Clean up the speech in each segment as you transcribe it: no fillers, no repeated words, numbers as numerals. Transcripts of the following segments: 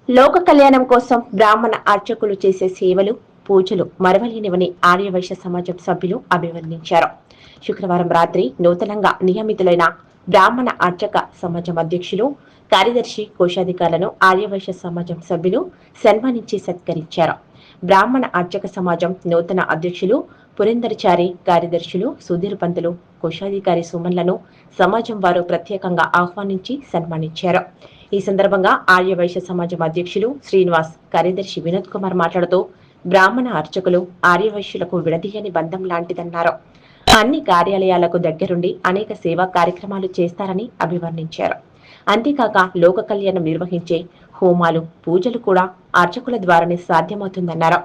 లోక కళ్యాణం కోసం బ్రాహ్మణ అర్చకులు చేసే సేవలు పూజలు మరవలేనివని ఆర్యవైశ్య సమాజం సభ్యులు అభివర్ణించారు. శుక్రవారం రాత్రి నూతనంగా నియమితులైన బ్రాహ్మణ అర్చక సమాజం అధ్యక్షులు, కార్యదర్శి, కోశాధికారులను ఆర్యవైశ్య సమాజం సభ్యులు సన్మానించి సత్కరించారు. బ్రాహ్మణ అర్చక సమాజం నూతన అధ్యక్షులు పురేందర్చారి, కార్యదర్శులు సుధీర్ పంతులు, కోశాధికారి సుమన్లను సమాజం వారు ప్రత్యేకంగా ఆహ్వానించి సన్మానించారు. ఈ సందర్భంగా ఆర్యవైశ్య సమాజం అధ్యక్షులు శ్రీనివాస్, కార్యదర్శి వినోద్ కుమార్ మాట్లాడుతూ బ్రాహ్మణ అర్చకులు ఆర్యవైశ్యులకు విడదీయని బంధం లాంటిదన్నారు. అన్ని కార్యాలయాలకు దగ్గరుండి అనేక సేవా కార్యక్రమాలు చేస్తారని అభివర్ణించారు. అంతేకాక లోక కళ్యాణం నిర్వహించే హోమాలు, పూజలు కూడా అర్చకుల ద్వారానే సాధ్యమవుతుందన్నారు.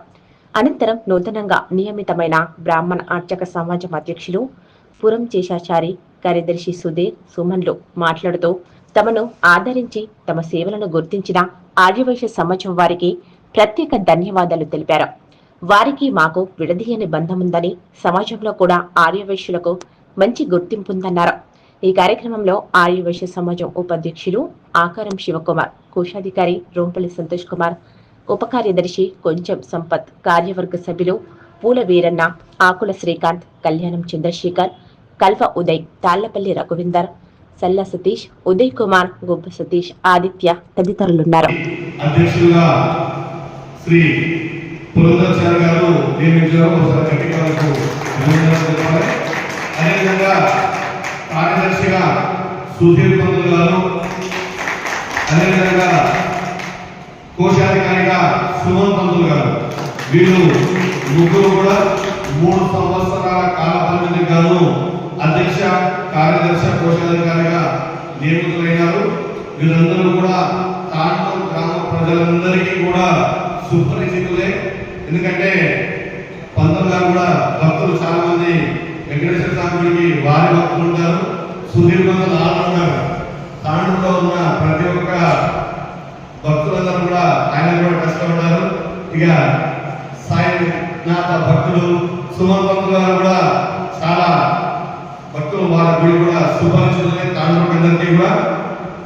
అనంతరం నూతనంగా నియమితమైన బ్రాహ్మణ అర్చక సమాజం అధ్యక్షులు పురం చేశాచారి, కార్యదర్శి సుధీర్, సుమన్లు మాట్లాడుతూ తమను ఆదరించి తమ సేవలను గుర్తించిన ఆర్యవైశ్య సమాజం వారికి ప్రత్యేక ధన్యవాదాలు తెలిపారు. వారికి మాకు విడదీయని బంధముందని, సమాజంలో కూడా ఆర్యవైశ్యులకు మంచి గుర్తింపుందన్నారు. ఈ కార్యక్రమంలో ఆర్యవైశ్య సమాజం ఉపాధ్యక్షులు ఆకారం శివకుమార్, కోశాధికారి రోంపల్లి సంతోష్ కుమార్, ఉప కార్యదర్శి కొంచెం సంపత్, కార్యవర్గ సభ్యులు పూల వీరన్న, ఆకుల శ్రీకాంత్, కళ్యాణం చంద్రశేఖర్, కల్వ ఉదయ్, తాళ్లపల్లి రఘువిందర్, సల్ల సతీష్, ఉదయ్ కుమార్, గుబ్బ సతీష్, ఆదిత్య తదితరులున్నారు. అధ్యక్షులుగా శ్రీ పురంధర్చారి గారు నియమించారు. అదేవిధంగా కార్యదర్శిగా సుధీర్ పంతులు గారు, అదేవిధంగా కోశాధికారిగా సుమన్ పంతులు గారు, వీళ్ళు ముగ్గురు కూడా 3 సంవత్సరాల కాల పరిమితికి గాను అధ్యక్ష, కార్యదర్శి, కోశాధికారిగా నియమితులైనారు. వీళ్ళందరూ కూడా తాండూరు గ్రామ ప్రజలందరికీ కూడా సుపరిచితులే. ఎందుకంటే పంతులు గారు కూడా భక్తులు చాలా మంది వెంకటేశ్వర స్వామికి వారి భక్తులు ఉంటారు. సుధీర్ పంతులు ఆడుతున్నారు. తాండూరులో ఉన్న ప్రతి ఒక్క భక్తులందరూ కూడా ఆయన కూడా కష్టపడ్డారు. ఇక సాయినాథ భక్తులు సుమన్ పంతులు గారు కూడా చాలా భక్తులు, వారి గుడి కూడా సుపరిచితులే తాండూరు అందరికీ కూడా.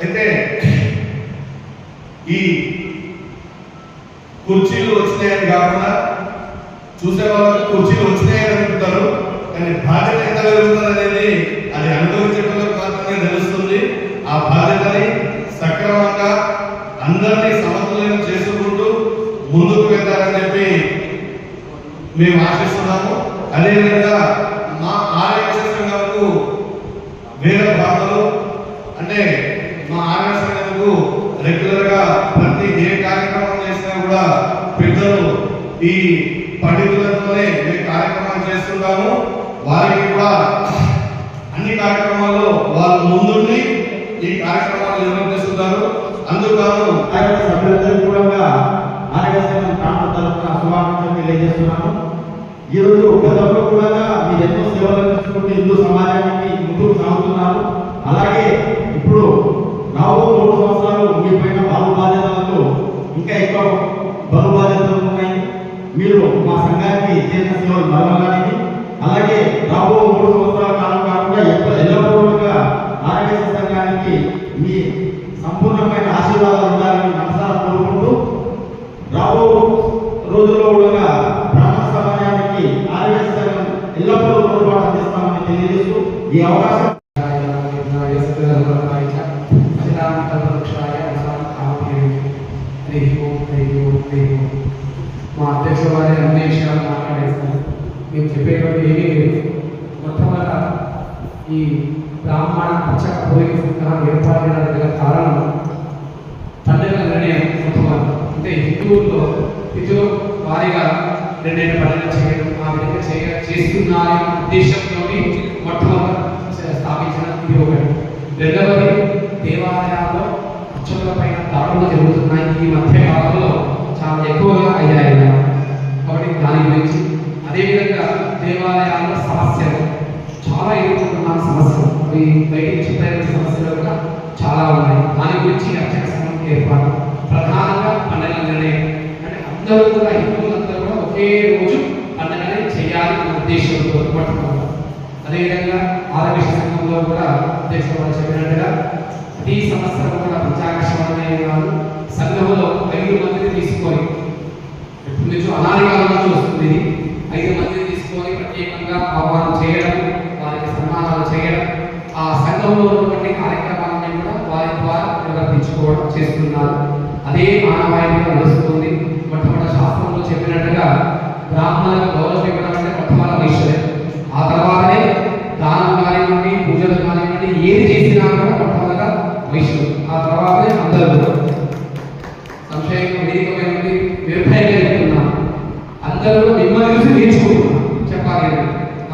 అయితే ఈ కుర్చీలు వచ్చినాయని కాకుండా చూసే వాళ్ళకి కుర్చీలు వచ్చినాయని అనుకుంటారు, కానీ బాధ్యత ఎంత పెరుగుతుంది అనేది అది అనుభవించడానికి మాత్రమే తెలుస్తుంది. ఆ బాధ్యతని సక్రమంగా అందరినీ సమతుల్యం చేసుకుంటూ ముందుకు వెళ్తారని చెప్పి మేము ఆశిస్తున్నాము. అదేవిధంగా మా ఆర్యవైశ్య సంఘంకు వేరే భాగంలో అంటే మా ఆర్యవైశ్య సంఘంకు రెగ్యులర్ గా ప్రతి ఏ కార్యక్రమం చేసినా కూడా పెద్దలు ఈ పండితులతోనే మేము కార్యక్రమాలు చేస్తున్నాము. వారికి కూడా అన్ని కార్యక్రమాల్లో వాళ్ళు ముందుండి ఈ కార్యక్రమాలు నిర్వహిస్తున్నారు. అందుకు సభ్యులందరూ కూడా ఆర్యవైశ్య సంఘం తాండూరు తరఫున శుభాకాంక్షలు తెలియజేస్తున్నాను. ఈ రోజు గతంలో కూడా మీరు ఎన్నో సేవలు అందించుకుంటూ హిందూ సమాజానికి ముందుకు సాగుతున్నారు. అలాగే ఇప్పుడు రాబో 3 సంవత్సరాలు మీపైన బరువు బాధ్యతలతో ఇంకా ఎక్కువ బరువు బాధ్యతలు ఉన్నాయి. మీరు మా సంఘానికి చేసిన సేవలు మరవడానికి, అలాగే రాబో 3 సంవత్సరాల కాలం కాకుండా ఎల్లప్పుడూ ఆర్యవైశ్య సంఘానికి మీ సంపూర్ణమైన ఆశీర్వాదాలు ఉండాలని మనసారా కోరుకుంటూ రాబో రోజుల్లో కూడా బ్రాహ్మణ సమాజానికి ఆర్యవైశ్య సంఘం ఎల్లప్పుడూ తోడ్పాటు అందిస్తామని తెలియజేస్తూ ఈ అవకాశం మా అధ్యక్షుల వారి అన్ని విషయాలు మాట్లాడేస్తాను. మేము చెప్పేటువంటి ఏమీ లేదు. మొట్టమొదట ఈ బ్రాహ్మణ అర్చక పోలిక సంఘం ఏర్పాటు చేయడానికి గల కారణం పండుగల నిర్ణయం. మొట్టమొదటి అంటే హిందువుల్లో తిథులు వారిగా 2 పండుగలు చేయడం, ఆ విధంగా చేస్తున్నారు ఉద్దేశంతో మొట్టమొదటి స్థాపించిన ఇది ఒకటి. రెండవది దేవాలయాల్లో అర్చకుల పైన దాడులు జరుగుతున్నాయి. ఈ మధ్య కాలంలో చాలా ఎక్కువగా అయ్యాయి కాబట్టి దాని గురించి, అదేవిధంగా దేవాలయాల్లో సమస్యలు చాలా ఎదుర్కొంటున్న సమస్యలు, అవి బయటికి చెప్పిన సమస్యలు కూడా చాలా ఉన్నాయి. దాని గురించి అర్చక సంఘం ఏర్పాటు, ప్రధానంగా పండుగల నిర్ణయం. అంటే అందరూ కూడా హిందువులందరూ కూడా ఒకే రోజు పండుగని చేయాలి అనే ఉద్దేశంతో పట్టుకున్నారు. అదేవిధంగా ఆర్యవైశ్య సంఘంలో కూడా అధ్యక్షులు చెప్పినట్టుగా ప్రతి సంవత్సరం కూడా పంచాంగ శ్రవణమే కాదు, సంఘంలో 5 అనాది కాలం నుంచి వస్తుంది. 5 మందిని తీసుకొని ప్రత్యేకంగా ఆహ్వానం చేయడం, వారికి సన్మానాలు చేయడం, ఆ సంఘంలో ఉన్నటువంటి కార్యక్రమాలను కూడా వారి ద్వారా నిర్వర్తించుకోవడం చేస్తున్నారు. అదే ఆనవాయితీగా నడుస్తుంది. మొట్టమొదటి శాస్త్రంలో చెప్పినట్టుగా బ్రాహ్మణులకు గౌరవం ఇవ్వడం అంటే మొట్టమొదటి వైశ్యం. ఆ తర్వాతనే దానం కానివ్వండి, పూజలు కానివ్వండి, ఏది చేసినా కూడా మొట్టమొదటిగా వైశ్యం. ఆ తర్వాతనే అందరూ కూడా సంశయం వేదికమైనటువంటి నిర్భయంగా చెప్తున్నాం. అందరూ మిమ్మల్ని చూసి నేర్చుకుంటున్నాం. చెప్పాలి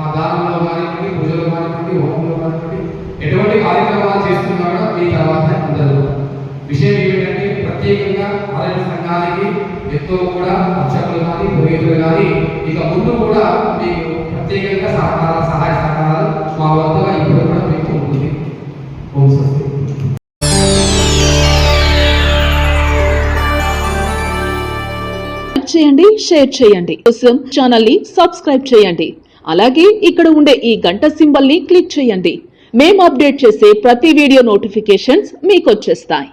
ఆ దానంలో కానివ్వండి, పూజలు కానివ్వండి, హోమంలో కానివ్వండి, ఎటువంటి కార్యక్రమాలు చేస్తున్నా కూడా మీ తర్వాత అందరూ. విషయం ఏమిటంటే ప్రత్యేకంగా ఆలయ సంఘానికి ఎంతో కూడా అర్చకులు కానీ పురోహితులు కానీ ఇక ముందు కూడా మీకు ప్రత్యేకంగా సహాయ సహకారాలు మా వద్దగా ఇప్పుడు కూడా మీకు ఉంటుంది. ఓం స్వస్తి. చేయండి, షేర్ చేయండి. కోసం ఛానల్ ని సబ్స్క్రైబ్ చేయండి. అలాగే ఇక్కడ ఉండే ఈ గంట సింబల్ ని క్లిక్ చేయండి. మేము అప్డేట్ చేసే ప్రతి వీడియో నోటిఫికేషన్స్ మీకు వచ్చేస్తాయి.